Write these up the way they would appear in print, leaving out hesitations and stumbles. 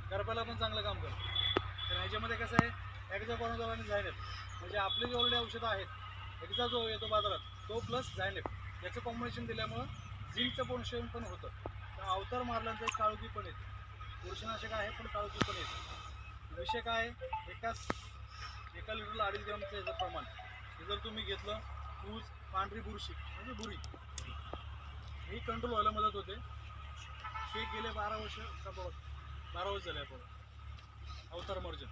करपाला पण चांगलं काम करतं. तर ह्याच्यामध्ये कसं आहे, हेक्झाकोनाझोल आणि झायनेप म्हणजे आपली जी ऑलरेडी औषधं आहेत, हेक्झा जो येतो बाजारात तो प्लस झायनेप याचं कॉम्बिनेशन दिल्यामुळं झिंकचं पोषण पण होतं. तर अवतार मारल्यानंतर एक काळोखी पण येते. बुरशीनाशक आहे पण काळोखी पण येते. विषय काय आहे, एका लिटरला 2.5 ग्रामचं याचं प्रमाण हे जर तुम्ही घेतलं, ऊस पांढरी बुरशी म्हणजे बुरी ही कंट्रोल व्हायला मदत होते. हे गेले 12 वर्ष 12 वर्ष झाले आपण अवतार मर्जन.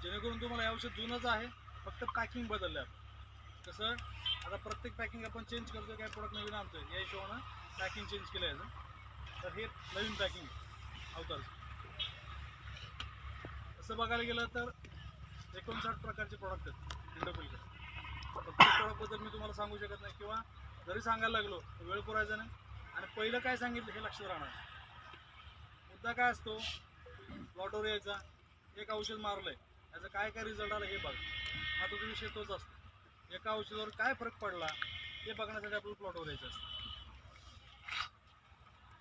जेणेकरून तुम्हाला हे औषध जुनंच आहे, फक्त पॅकिंग बदललं आहे. कसं आता प्रत्येक पॅकिंग आपण चेंज करतो, काय प्रोडक्ट नवीन आणतोय या हिशोबानं पॅकिंग चेंज केलं याचं. तर हे नवीन पॅकिंग अवतारचं. असं बघायला गेलं तर 59 प्रकारचे प्रॉडक्ट आहेत इंडोफिलकडे. प्रत्येक प्रॉडक्टबद्दल मी तुम्हाला सांगू शकत नाही, किंवा जरी सांगायला लागलो तर वेळ पुरायचा नाही. आणि पहिलं काय सांगितलं हे लक्षात राहणार. मुद्दा काय असतो, प्लॉटवर यायचा, एक औषध मारलंय त्याचा काय काय रिझल्ट आला हे बघ. आता तो विषय तोच असतो, एका औषधावर काय फरक पडला हे बघण्यासाठी आपल्याला प्लॉटवर यायचं असतं.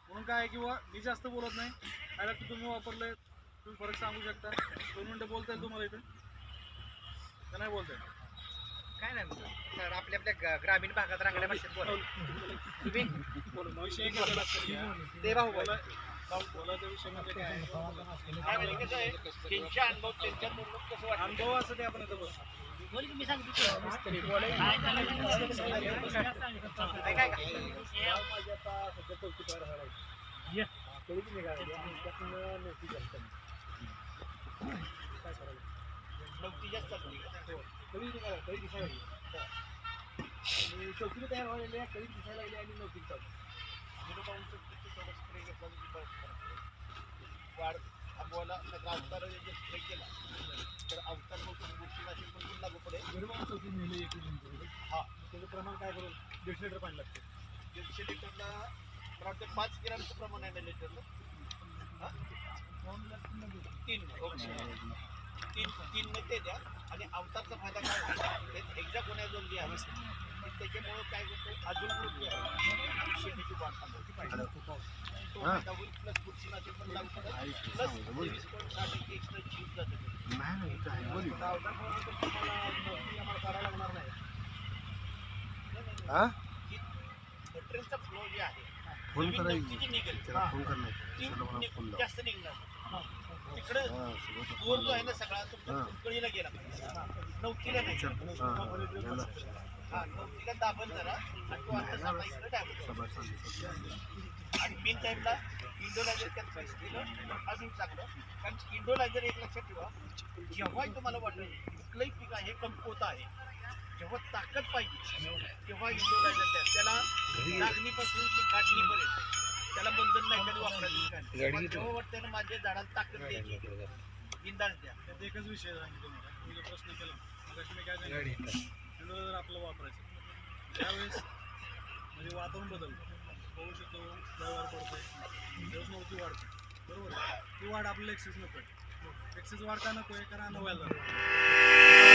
म्हणून काय आहे, किंवा मी जास्त बोलत नाही, डायरेक्ट तुम्ही वापरले तुम्ही फरक सांगू शकता. 2 मिनिटं बोलता येईल तुम्हाला इथे का नाही बोलता येईल? काय नाही सर, आपल्या आपल्या ग्रामीण भागात रांगड्या भाषेत बोला. तुम्ही विषय काय लक्षात घ्या, ते भाऊ बोला. बोलायचा विषय म्हणजे काय आहे, काय म्हणजे कसं आहे, त्यांच्या अनुभव त्यांच्या बोलून कसं वाटतं. अनुभव असं ते आपण इथं बसतो. बोल की मी सांगतो की. काय काय काय माझी आता सध्या चौथी तयार व्हायला लागली. कळीच निघाली आणि त्यातून नोकरी जास्त काय करायला नव्हती जास्त असते. कळी निघाला, कळी दिसायला लागली आणि चौथीला तयार व्हायला कळी दिसायला लागली आणि नोकरी चालू. वाढ थांबवायला अवतार स्प्रे केला तर अवतार बुरशीनाशक पण लागू पडेल. बरोबर चौथी नेली एक हा, त्याचं प्रमाण काय करून 150 लिटर पाणी लागते. 150 लिटरला मला वाटतं 5 ग्रॅमचं प्रमाण आहे ना लिटरला. तीन ते द्या. आणि अवतारचा फायदा काय होतो, हेक्झाकोनाझोल जे आहे त्याच्यामुळे काय होतं, अजून शेतीची वाढ थांबवते पाहिजे. तो फायदा होईल, प्लस बुरशीनाशक पण लागू पडेल, प्लस 23.6% एक्स्ट्रा यूज जाते. आम्हाला करायला लागणार नाही. ट्रेनचा फ्लो जे आहे फोन नवीन करायची नोकरी जी निघेल त्याला फोन करणार ती त्याला मला फोन लाव. जास्त निघणार. तिकडं जोर जो आहे ना सगळा तुमच्या कुंकळीला गेला पाहिजे, नवतीला नाही. हा, नवतीला दाबल जरा आणि तो आता सापा इकडे दाबल. आणि मेन टाईमला इंडोलायझर त्यात पैसे दिलं अजून चांगलं. कारण इंडोलायझर एक लक्षात ठेवा, जेव्हाही तुम्हाला वाटेल कुठलंही पीक आहे कमकुवत आहे, जेव्हा ताकद पाहिजे तेव्हा इंडोलायझर द्या. त्याला लागणीपासून ते काढणीपर्यंत त्याला बंधन नाही, कधी वापरायचं. जेव्हा वाटतं ना माझ्या झाडाला ताकद द्यायची, इंदाज द्या. त्यात एकच विषय सांगितलं मला, तुम्ही जो प्रश्न केला मग मी काय सांगितलं, इंडोलायझर आपलं वापरायचं त्यावेळेस म्हणजे वातावरण बदलतं, पाऊस येतो, व्यवहार पडतोय, दिवस नव्हती वाढते, बरोबर. ती वाढ आपल्याला एक्सेस नको आहे. एक्सेस वाढ का नको आहे, कारण अन्न व्हायला